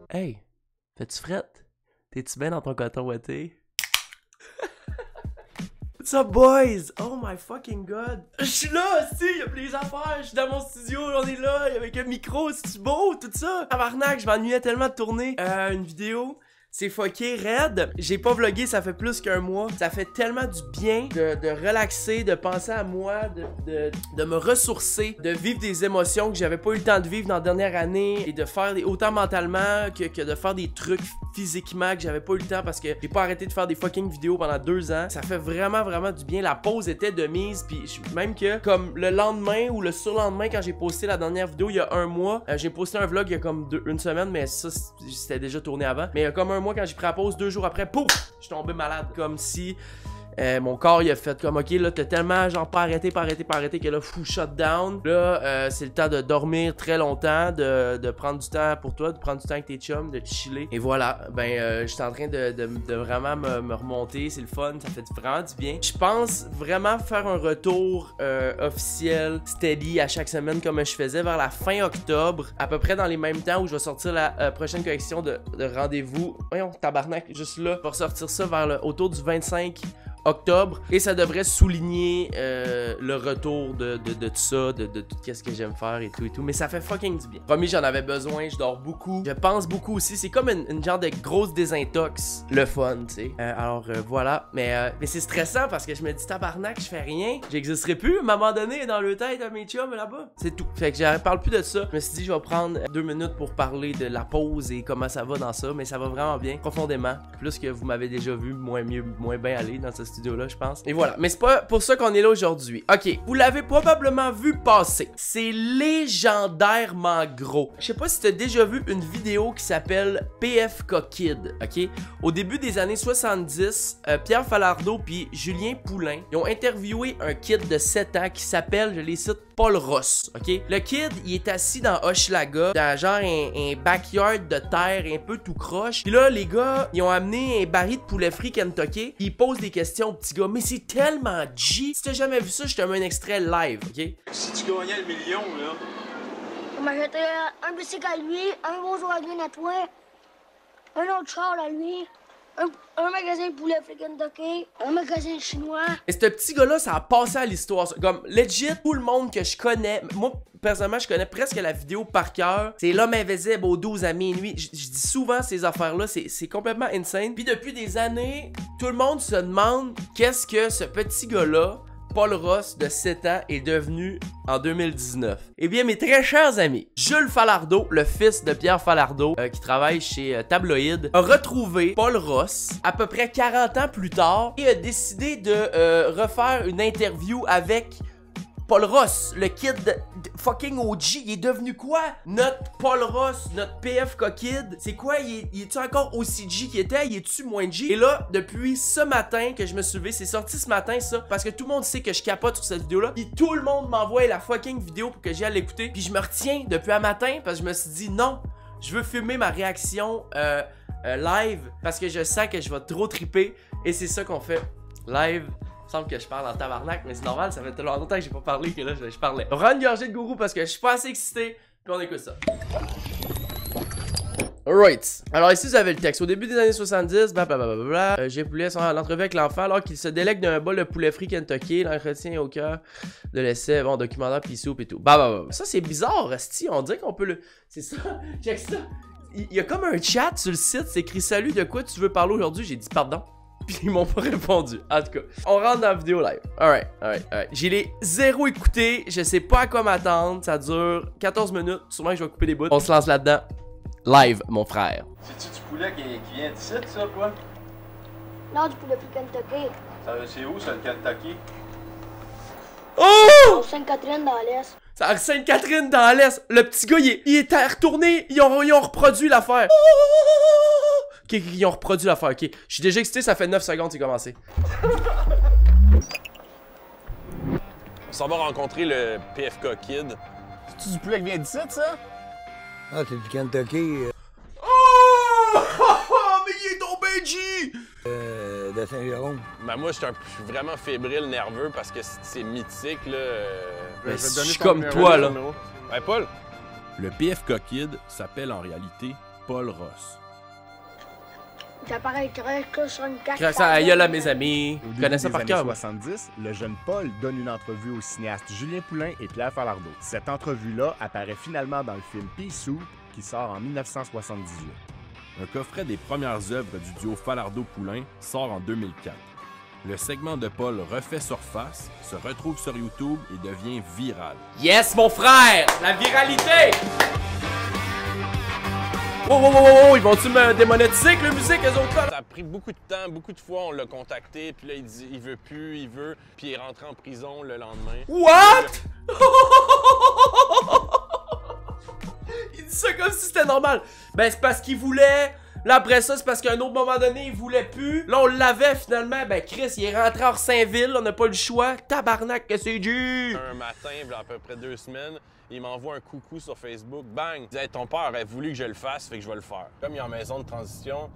Hey, fais-tu frette? T'es-tu bien dans ton coton ouaté? What's up, boys? Oh my fucking god! Je suis là, aussi, y'a plein d'affaires, je suis dans mon studio, on est là, avec un micro, c'est beau, tout ça! Tabarnak, je m'ennuyais tellement de tourner une vidéo. C'est fucké raide. J'ai pas vlogué, ça fait plus qu'un mois. Ça fait tellement du bien de relaxer, de penser à moi, de me ressourcer, de vivre des émotions que j'avais pas eu le temps de vivre dans la dernière année et de faire autant mentalement que de faire des trucs physiquement que j'avais pas eu le temps parce que j'ai pas arrêté de faire des fucking vidéos pendant 2 ans. Ça fait vraiment du bien. La pause était de mise, puis même que comme le lendemain ou le surlendemain quand j'ai posté la dernière vidéo il y a un mois, j'ai posté un vlog il y a comme une semaine, mais ça c'était déjà tourné avant. Mais il y a comme un mois quand j'ai pris la pause, 2 jours après, pouf, je suis tombé malade. Comme si mon corps il a fait comme ok là t'as tellement genre pas arrêté que là fou shutdown. Là c'est le temps de dormir très longtemps, de prendre du temps pour toi, de prendre du temps avec tes chums, de chiller. Et voilà, je suis en train de vraiment me remonter, c'est le fun, ça fait vraiment du bien. Je pense vraiment faire un retour officiel, steady à chaque semaine comme je faisais vers la fin octobre, à peu près dans les mêmes temps où je vais sortir la prochaine collection de rendez-vous. Voyons, tabarnak, juste là, pour sortir ça vers autour du 25 octobre, et ça devrait souligner le retour de tout ça, de tout ce que j'aime faire et tout, mais ça fait fucking du bien. Promis, j'en avais besoin, je dors beaucoup, je pense beaucoup aussi, c'est comme une genre de grosse désintox, le fun, tu sais. Voilà, mais c'est stressant parce que je me dis tabarnak, je fais rien, j'existerai plus à un moment donné dans le tête à mes chums là-bas, c'est tout. Fait que je parle plus de ça, je me suis dit je vais prendre 2 minutes pour parler de la pause et comment ça va dans ça, mais ça va vraiment bien, profondément, plus que vous m'avez déjà vu moins bien aller dans ce studio-là, je pense. Et voilà. Mais c'est pas pour ça qu'on est là aujourd'hui. Ok. Vous l'avez probablement vu passer. C'est légendairement gros. Je sais pas si t'as déjà vu une vidéo qui s'appelle PFK Kid. Ok. Au début des années 70, Pierre Falardeau puis Julien Poulain, ils ont interviewé un kid de 7 ans qui s'appelle, je les cite, Paul Ross. Ok. Le kid, il est assis dans Hochelaga, dans genre un backyard de terre un peu tout croche. Puis là, les gars, ils ont amené un baril de poulet frit Kentucky. Ils posent des questions au petit gars. Mais c'est tellement G. Si t'as jamais vu ça, je te mets un extrait live, ok? Si tu gagnais le million, là. On m'achèterait un bicycle à lui, un Volkswagen à toi, un autre char à lui, un magasin de poulet frit Kentucky, un magasin chinois. Et ce petit gars-là, ça a passé à l'histoire. Comme, legit, tout le monde que je connais, moi, personnellement, je connais presque la vidéo par cœur. C'est l'homme invisible aux 12 à minuit. Je dis souvent ces affaires-là, c'est complètement insane. Puis depuis des années, tout le monde se demande qu'est-ce que ce petit gars-là, Paul Ross, de 7 ans, est devenu en 2019. Eh bien, mes très chers amis, Jules Falardeau, le fils de Pierre Falardeau, qui travaille chez Tabloïd, a retrouvé Paul Ross à peu près 40 ans plus tard et a décidé de refaire une interview avec Paul Ross, le kid fucking OG. Il est devenu quoi? Notre Paul Ross, notre PFK Kid, c'est quoi? Il est-tu encore aussi G qu'il était? Il est-tu moins G? Et là, depuis ce matin que je me suis levé, c'est sorti ce matin ça, parce que tout le monde sait que je capote sur cette vidéo-là, puis tout le monde m'envoie la fucking vidéo pour que j'aille l'écouter, puis je me retiens depuis un matin, parce que je me suis dit non, je veux filmer ma réaction live, parce que je sens que je vais trop triper, et c'est ça qu'on fait live. Il me semble que je parle en tabarnak, mais c'est normal, ça fait tellement longtemps que j'ai pas parlé que là je parlais. On prend une gorgée de gourou parce que je suis pas assez excité, puis on écoute ça. Alright. Alors ici vous avez le texte. Au début des années 70, blablabla, j'ai poulet son l'entrevue avec l'enfant alors qu'il se délègue d'un bol de poulet frit Kentucky, l'entretien au cœur de l'essai, bon, documentaire pis soupe et tout. Ça c'est bizarre, Asti, on dirait qu'on peut le... C'est ça, check ça. Il y a comme un chat sur le site, c'est écrit salut, de quoi tu veux parler aujourd'hui? J'ai dit pardon. Puis ils m'ont pas répondu. En tout cas, on rentre dans la vidéo live. Alright. J'ai les 0 écoutés. Je sais pas à quoi m'attendre. Ça dure 14 minutes. Sûrement que je vais couper des bouts. On se lance là-dedans. Live, mon frère. C'est-tu du poulet qui vient d'ici, ça, quoi? Non, du poulet frit Kentucky. C'est où, ça, le Kentucky? Oh! Au Sainte-Catherine dans l'Est. C'est à Sainte-Catherine dans l'Est. Le petit gars, il est retourné. Ils ont reproduit l'affaire. Ok, ils ont reproduit l'affaire. Ok, je suis déjà excité, ça fait 9 secondes, c'est commencé. On s'en va rencontrer le PFK Kid. C'est-tu du poulet qui vient d'ici, ça? Ah, c'est du Kentucky. Oh! Mais il est tombé, G! De Saint-Jérôme. Ben moi, je suis vraiment fébrile, nerveux, parce que c'est mythique, là. Je suis comme toi, là. Ouais, Paul? Le PFK Kid s'appelle en réalité Paul Ross. J'apparais que sur une carte. Craque ça à la gueule à mes amis. Au Je début connais ça des par années cœur, moi. 70, le jeune Paul donne une entrevue aux cinéastes Julien Poulin et Pierre Falardeau. Cette entrevue-là apparaît finalement dans le film Pea Soup qui sort en 1978. Un coffret des premières œuvres du duo Falardeau-Poulin sort en 2004. Le segment de Paul refait surface, se retrouve sur YouTube et devient viral. Yes, mon frère! La viralité! Oh, ils vont-tu me démonétiser avec la musique, eux autres là? Ça a pris beaucoup de temps, beaucoup de fois on l'a contacté, puis là il dit il veut plus, il veut, puis il est rentré en prison le lendemain. What? Il dit ça comme si c'était normal. Ben c'est parce qu'il voulait. Là après ça, c'est parce qu'à un autre moment donné, il voulait plus. Là on l'avait finalement. Ben Chris, il est rentré hors Saint-Ville, on n'a pas le choix. Tabarnak que c'est dur. Un matin, il y a à peu près 2 semaines, il m'envoie un coucou sur Facebook, bang! Il dit hey, ton père aurait voulu que je le fasse, fait que je vais le faire. Comme il est en maison de transition,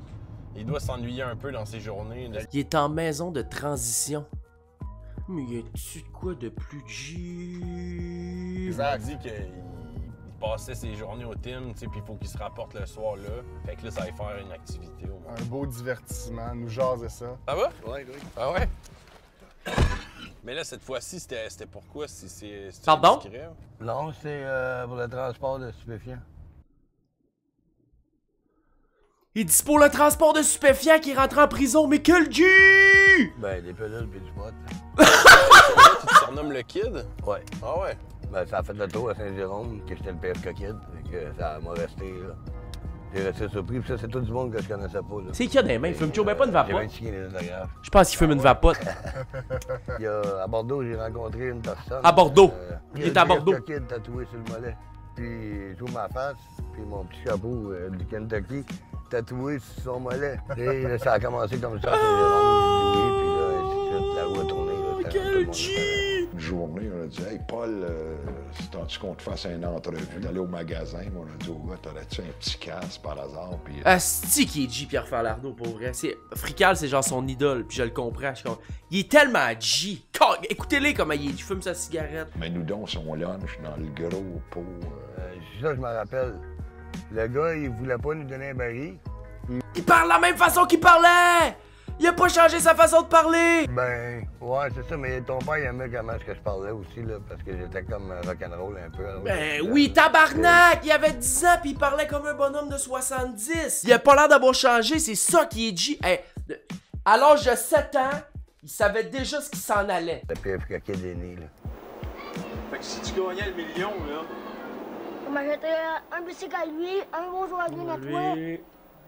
il doit s'ennuyer un peu dans ses journées. Il est en maison de transition. Mais y a-tu de quoi de plus G? Il m'a dit qu'il passait ses journées au team, tu sais, puis il faut qu'il se rapporte le soir là. Fait que là, ça va faire une activité au moins. Un beau divertissement, nous jaser ça. Ça va? Oui, oui. Ah ouais? Mais là, cette fois-ci, c'était pourquoi? C'est Pardon? discret? Non, c'est pour le transport de stupéfiants. Il dit pour le transport de stupéfiants qu'il rentre en prison, mais quel G! Ben, des pelules pis du pot. Tu te surnommes le Kid? Ouais. Ah ouais? Ben, ça a fait le tour à Saint-Jérôme, que j'étais le PFK Kid. Fait que ça m'a resté, là. J'ai resté surpris, pis ça, c'est tout du monde que je connaissais pas, là. C'est qui a des mains? Il fume toujours bien pas une vapote? J'ai 26 les autographes. Je pense qu'il fume une vapote. Il y a, à Bordeaux, j'ai rencontré une personne. À Bordeaux. Il est à Bordeaux. Le PFK Kid tatoué sur le mollet. Puis, tout ma face, puis mon petit chapeau du Kentucky tatoué sur son mollet. Et là, ça a commencé comme ça, Saint-Jérôme, puis là, ainsi de suite, la roue a tourné. Là, Quel G! Une journée, on a dit « Hey, Paul, t'as-tu qu'on te fasse une entrevue? » D'aller au magasin, on a dit « Oh, t'aurais-tu un petit casque par hasard? » Puis Asti qui est G, Pierre Falardeau, pour vrai. Frical, c'est genre son idole, puis je le comprends. Il est tellement G. Écoutez-les comment il fume sa cigarette. mais nous donc son lunch dans le gros pot. Ça, je me rappelle. Le gars, il voulait pas nous donner un baril. Il parle de la même façon qu'il parlait! Il a pas changé sa façon de parler! Ben, ouais, c'est ça, mais ton père, il aimait comment est-ce que je parlais aussi, là, parce que j'étais comme rock'n'roll un peu. Alors, Ben oui, tabarnak! Il avait 10 ans pis il parlait comme un bonhomme de 70. Il a pas l'air d'avoir changé, c'est ça qui est G. Hey, à l'âge de 7 ans, il savait déjà ce qui s'en allait. Le PFK Kid est né, là. Fait que si tu gagnais le million, là, On m'achèterait un bicycle à lui, un beau joaillier à toi, Lui,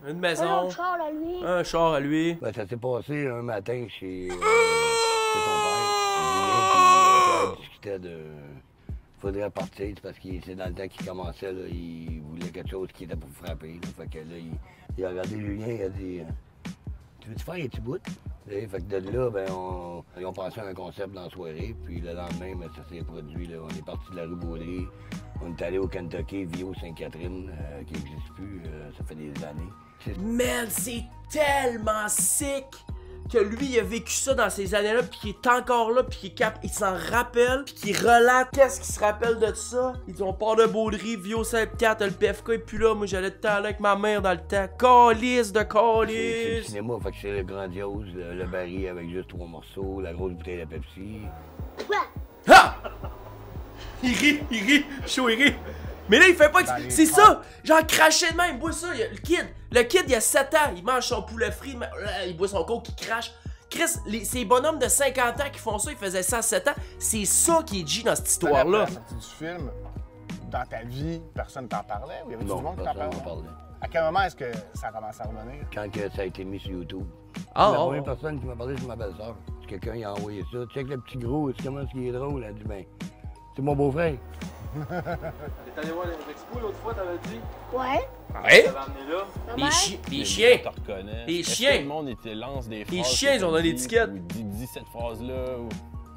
une un maison, autre char à lui. un char à lui. Ben, ça s'est passé un matin chez ton père. Il discutait de... Faudrait partir, parce que c'est dans le temps qu'il commençait, là, il voulait quelque chose qui était pour frapper. Là. Fait que là, il a regardé Julien, il a dit tu veux-tu faire un petit bout? Fait que de là, ben, ils ont pensé à un concept dans la soirée, puis le lendemain, ben, ça s'est produit. Là. On est parti de la rue Baudry, on est allé au Kentucky, Vio Sainte-Catherine, qui n'existe plus, ça fait des années. Man, c'est tellement sick que lui, il a vécu ça dans ces années-là, puis qu'il est encore là, puis il s'en rappelle, puis qu'il relate qu'est-ce qu'il se rappelle de ça. Ils dit on part de Baudry, Vio Sainte-Catherine, le PFK est plus là, moi j'allais tout le temps là avec ma mère dans le temps. Calice de C'est le calice! cinéma, fait que c'est le grandiose, le baril avec juste 3 morceaux, la grosse bouteille de Pepsi. Ha! Il rit, chaud, il rit. Mais là, il fait pas que... C'est ça! Genre, cracher de même, il boit ça. Le kid, il a 7 ans, il mange son poulet frit, il boit son coke, il crache. Chris, ces bonhommes de 50 ans qui font ça, ils faisaient ça à 7 ans. C'est ça qui est G dans cette histoire-là. À la sortie du film, dans ta vie, personne t'en parlait? Ou y avait du monde qui t'en personne parlait? n'en parlait. À quel moment est-ce que ça a commencé à revenir? Quand que ça a été mis sur YouTube. Ah, La oh, première oh. personne qui m'a parlé, c'est ma belle-sœur. Quelqu'un il a envoyé ça. Check le petit gros, tu comment est-ce qu'il est drôle? Elle a dit, ben, c'est mon beau-frère. t'es allé voir les expos l'autre fois, t'avais dit? Ouais, Ouais? T'avais amené là? ma Les, mère. les chiens. Tu te reconnais. Les Est-ce chiens. que le monde, il te lance des phrases. Les chiens, ils ont donné l'étiquette. Ou dis cette phrase-là. Ou...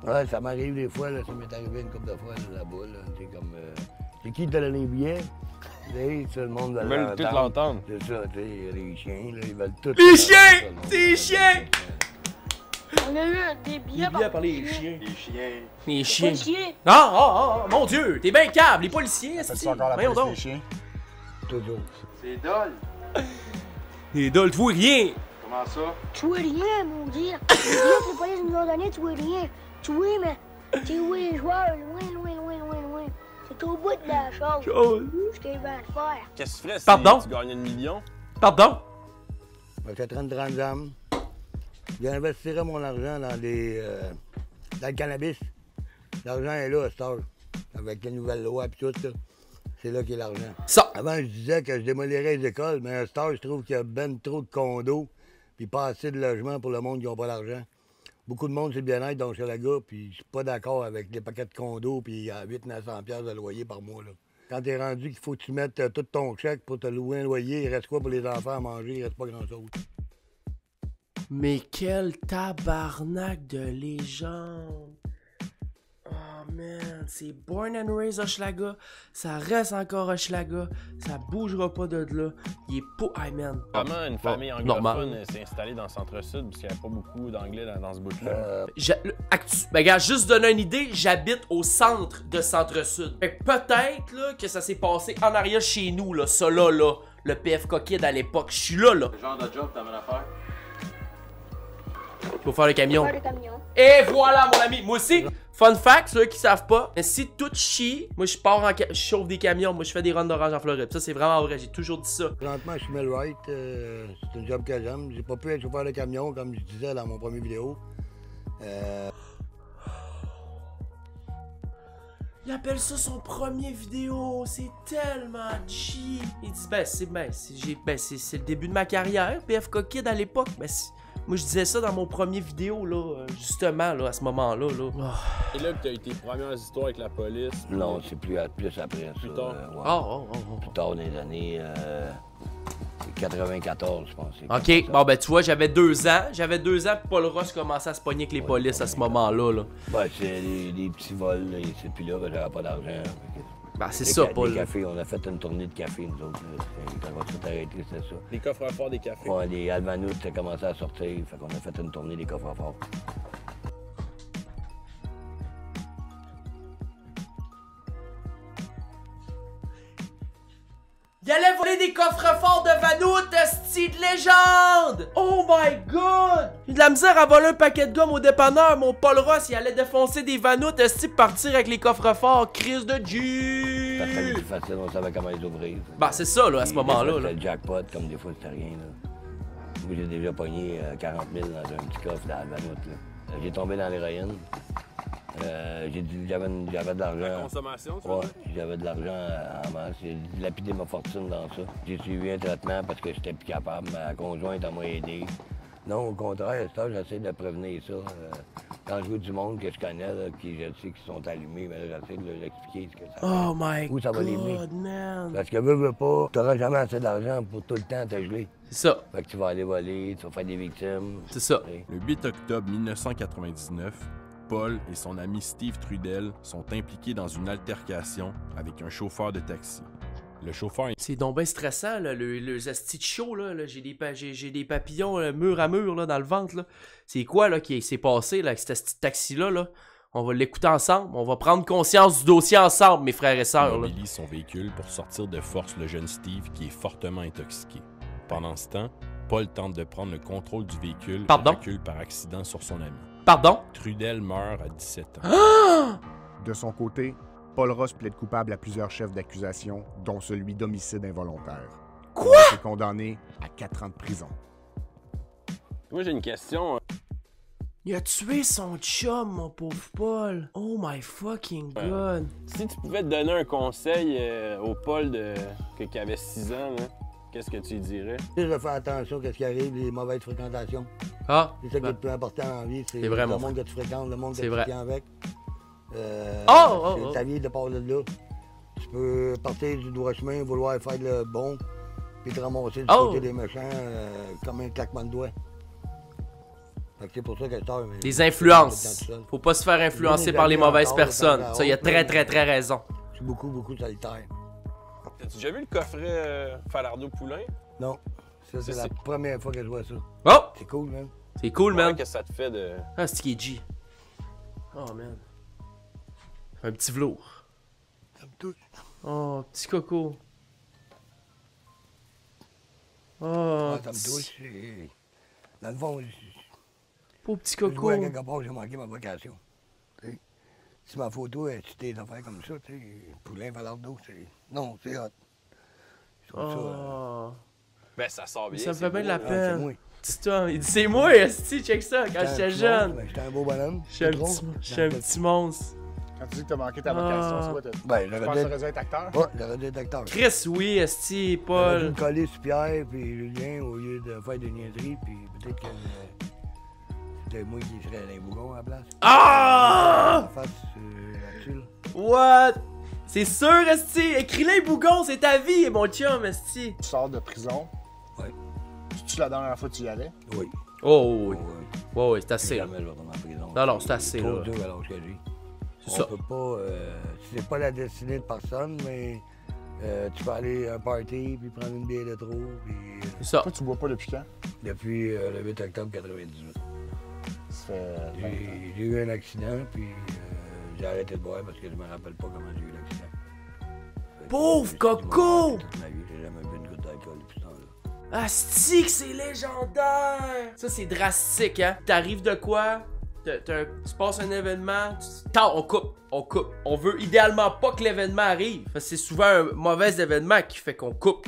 Ouais, ça m'arrive des fois, là, ça m'est arrivé une couple de fois là-bas. Là, c'est comme. C'est qui t'a donné les billets? Tu sais, tout le monde Ils veulent tout l'entendre. C'est ça, tu sais, les chiens, là, ils veulent tout. Les chiens! C'est les chiens! On a eu des billets par les chiens. Les chiens. Les Les chiens. policiers. Mon Dieu, t'es bien câble, les policiers, Fais-tu encore la police des chiens? Toujours. C'est Dol. Les dolls, tu vois rien. Comment ça? Tu vois rien, mon Dieu. Les billets que les policiers nous ont donnés, tu vois rien. Tu vois, mais tu vois les joueurs loin. C'est au bout de la chose. Ce qu'ils veulent faire. Qu'est-ce que tu ferais si Pardon? tu gagnais 1 million? Pardon? J'achèterais une grande jambe. J'investirais mon argent dans le cannabis. L'argent est là à cette heure. Avec les nouvelles lois et tout, là. C'est là qu'est l'argent. Ça. Avant, je disais que je démolirais les écoles, mais à cette heure, je trouve qu'il y a ben trop de condos puis pas assez de logements pour le monde qui n'a pas d'argent. Beaucoup de monde, c'est le bien-être dans Hochelaga, puis je suis pas d'accord avec les paquets de condos puis à 800-900$ de loyer par mois, là. Quand t'es rendu qu'il faut que tu mettes tout ton chèque pour te louer un loyer, il reste quoi pour les enfants à manger? Il reste pas grand-chose. Mais quel tabarnak de légende. Oh man, c'est born and raised Hochelaga. Ça reste encore Hochelaga. Ça bougera pas de là. Il est pas... Hey man. Comment une famille normal. anglophone s'est installée dans le centre-sud parce qu'il n'y avait pas beaucoup d'anglais dans ce bout-là? Ben gars, juste donner une idée, j'habite au centre de Centre-Sud. Fait que peut-être là que ça s'est passé en arrière chez nous, là, ça là, le PFK Kid à l'époque. Je suis là. Le genre de job que t'avais à faire? Pour faire le camion. Faire des camions. Et voilà mon ami, moi aussi. Fun fact, ceux qui savent pas, mais si tout chie, moi je pars je chauffe des camions, moi je fais des runs d'orange en Floride. Ça c'est vraiment vrai, j'ai toujours dit ça. Présentement, je suis millwright. C'est un job que j'aime. J'ai pas pu être chauffeur de camion, comme je disais dans mon premier vidéo. Il appelle ça son premier vidéo, c'est tellement G. Il dit c'est le début de ma carrière, PFK Kid à l'époque. Moi je disais ça dans mon premier vidéo là, justement là, à ce moment-là. Là. Et là que t'as eu tes premières histoires avec la police? Non, c'est plus après ça. Plus tard. Ouais. Plus tard dans les années 94, je pense. Ok, bon ben tu vois, j'avais 2 ans. Puis Paul Ross commençait à se pogner avec les polices à ce moment-là. Là. Ben, c'est des petits vols, là, et puis là, j'avais pas d'argent. Ben c'est ça, Paul. Les cafés, on a fait une tournée de café, nous autres. Quand on va tout arrêter, c'était ça. Les coffres forts des cafés. Ouais, les Almanoutes, ça commençait à sortir, fait qu'on a fait une tournée des coffres forts. Il allait voler des coffres forts de Vanout, style de légende! Oh my god! J'ai de la misère à voler un paquet de gomme au dépanneur, mon Paul Ross, il allait défoncer des Vanout, style partir avec les coffres forts, crise de G! Ça c'était plus facile, on savait comment les ouvrir. Bah c'est ça là, à ce moment-là. C'était le jackpot, comme des fois c'était rien. Là. Moi j'ai déjà pogné 40 000 dans un petit coffre dans la Vanout. J'ai tombé dans l'héroïne. J'avais de l'argent. La consommation, tu vois? Ouais, j'avais de l'argent en masse. J'ai dilapidé ma fortune dans ça. J'ai suivi un traitement parce que j'étais plus capable. Ma conjointe m'a aidé. Non, au contraire, ça, j'essaie de prévenir ça. Quand je vois du monde que je connais, là, qui je sais qu'ils sont allumés, mais là, j'essaie de leur expliquer ce que ça fait. Oh my Où ça va les mener. god, man! Parce que veux pas, t'auras jamais assez d'argent pour tout le temps te geler. C'est ça, Fait que tu vas aller voler, tu vas faire des victimes. c'est ça. Le 8 octobre 1999, Paul et son ami Steve Trudel sont impliqués dans une altercation avec un chauffeur de taxi. Le chauffeur... C'est donc bien stressant, là, le asti de chaud, là. J'ai des papillons mur à mur là, dans le ventre. Là. C'est quoi là, qui s'est passé là, avec ce petit taxi-là? Là? On va l'écouter ensemble. On va prendre conscience du dossier ensemble, mes frères et sœurs. Il mobilise son véhicule pour sortir de force le jeune Steve qui est fortement intoxiqué. Pendant ce temps, Paul tente de prendre le contrôle du véhicule et recule par accident sur son ami. Pardon? Trudel meurt à 17 ans. De son côté, Paul Ross plaide coupable à plusieurs chefs d'accusation, dont celui d'homicide involontaire. Quoi? Il est condamné à 4 ans de prison. Moi, j'ai une question. Il a tué son chum, mon pauvre Paul. Oh my fucking god. Si tu pouvais te donner un conseil au Paul qui avait 6 ans, là, qu'est-ce que tu lui dirais? Tu sais, faire attention à ce qui arrive, les mauvaises fréquentations. Ah, C'est ça qui est le plus important dans la vie, c'est le vrai, mon monde que tu fréquentes, le monde que tu tiens avec. C'est ta vie de part de là. Tu peux partir du droit chemin, vouloir faire le bon, puis te ramasser du côté des méchants comme un claquement de doigts. Fait que c'est pour ça que les influences. Faut pas se faire influencer par les mauvaises personnes. Ça, il a très raison. C'est beaucoup solitaire. As-tu déjà vu le coffret Falardeau Poulain? Non. Ça, c'est la première fois que je vois ça. Oh! C'est cool, même. C'est cool, man. Qu'est-ce que ça te fait de... Ah, c'est qui est G. Oh, man. Un petit velours. Ça me touche. Oh, petit coco. Oh, Ça me touche. Dans le fond, pauvre petit je vois à coco. quelque part j'ai manqué ma vocation. T'sais. Si ma photo est citée des affaires comme ça, tu sais, Poulain Falardeau, c'est... Non, c'est hot. Je trouve ça... Oh. Ben, ça sort bien. Ça me c'est fait bien de la beau, Ah, c'est peine. moi. Petit homme. Il dit c'est moi, esti, check ça, quand j'étais jeune. Ben, j'étais un beau bonhomme. Je suis un petit monstre. Quand tu dis que t'as manqué ta vocation, c'est quoi? Ben, Tu penses que t'aurais dû être acteur? Ouais, j'aurais dû être acteur. Chris, oui, esti, J'aurais dû Paul. me coller sur Pierre puis Julien au lieu de faire des niaiseries, puis peut-être que c'était moi qui serais Alain Bougon à la place. Ah! En face, là-dessus, là. What? C'est sûr, esti. Écris-le, Bougon, c'est ta vie, mon chum, esti. Tu sors de prison. Ouais. C'est-tu la dernière fois que tu y allais? Oui. Oh, oui. Ouais. Ouais, ouais, c'est assez, là. Jamais je vais retourner en prison. Non, non, c'est assez, trop là. dur à l'âge que j'ai. C'est On ça. peut pas... c'est pas la destinée de personne, mais tu peux aller à un party, puis prendre une bière de trop, puis... C'est ça. Toi, tu bois pas depuis quand? depuis le 8 octobre 98. Ça fait 20 ans. J'ai eu un accident, puis j'ai arrêté de boire parce que je me rappelle pas comment j'ai eu l'accident. Fait que, Pauvre j'ai coco! toute ma vie, j'ai jamais bu une goutte d'alcool depuis ce temps-là. Asti, que c'est légendaire! Ça, c'est drastique, hein? T'arrives de quoi? Tu passes un événement, on coupe. On veut idéalement pas que l'événement arrive. Parce que c'est souvent un mauvais événement qui fait qu'on coupe,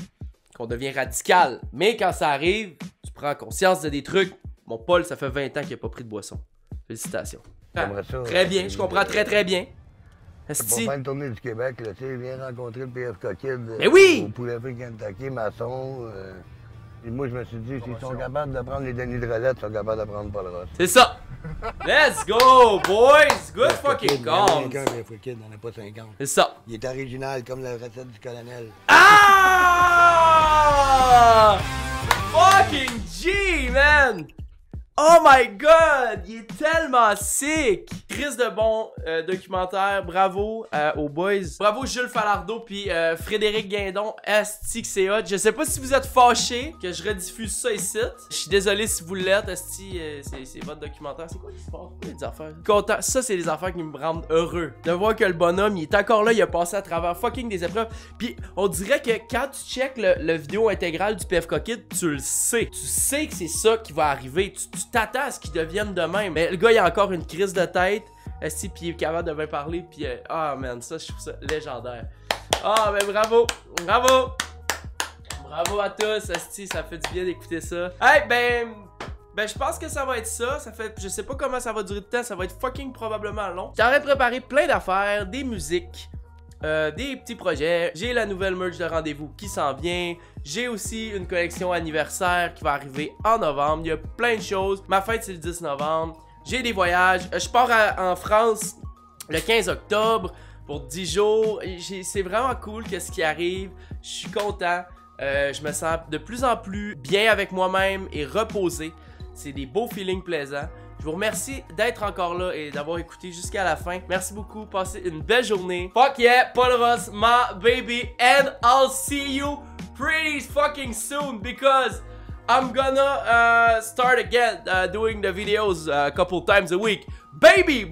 qu'on devient radical. Mais quand ça arrive, tu prends conscience de des trucs. Mon Paul, ça fait 20 ans qu'il a pas pris de boisson. Félicitations. J'aimerais ça, Très bien, je comprends très bien. Pour Asti. faire une tournée du Québec, là, tu sais, viens rencontrer le PF Kid Mais oui! au Poulet Frit Kentucky, Masson. Et moi, je me suis dit, s'ils sont capables de prendre les Denis de Relette, ils sont capables de prendre Paul Ross. C'est ça! Let's go, boys! Good fucking call! call! Il y en a qu'un PF Kid, on n'a pas 50. C'est ça. Il est original comme la recette du colonel. Ah! Fucking G, man! Oh my god! Il est tellement sick! Chris de bon documentaire. Bravo aux boys. Bravo Jules Falardeau puis Frédéric Guindon. Asti que c'est hot. Je sais pas si vous êtes fâchés que je rediffuse ça ici. Je suis désolé si vous l'êtes. Asti, c'est votre documentaire. C'est quoi qui se passe? Quoi les affaires? Content. Ça, c'est les affaires qui me rendent heureux. De voir que le bonhomme, il est encore là. Il a passé à travers fucking des épreuves. Puis on dirait que quand tu check le vidéo intégrale du PF Kid, tu le sais. Tu sais que c'est ça qui va arriver. Tu t'attends à ce qu'il devienne de même. Mais le gars, il a encore une crise de tête. Esti, puis il est capable de bien parler. Puis, man, ça, je trouve ça légendaire. Ah, ben bravo. Bravo. Bravo à tous. Esti, ça fait du bien d'écouter ça. Hey, ben, je pense que ça va être ça. Ça fait, je sais pas comment ça va durer de temps. Ça va être fucking probablement long. J'aurais préparé plein d'affaires, des musiques. Des petits projets. J'ai la nouvelle merch de rendez-vous qui s'en vient. J'ai aussi une collection anniversaire qui va arriver en novembre. Il y a plein de choses. Ma fête, c'est le 10 novembre. J'ai des voyages. Je pars en France le 15 octobre pour 10 jours. C'est vraiment cool qu'est-ce qui arrive. Je suis content. Je me sens de plus en plus bien avec moi-même et reposé. C'est des beaux feelings plaisants. Je vous remercie d'être encore là et d'avoir écouté jusqu'à la fin. Merci beaucoup. Passez une belle journée. Fuck yeah, Paul Ross, my baby. And I'll see you pretty fucking soon because I'm gonna start again doing the videos a couple times a week. Baby!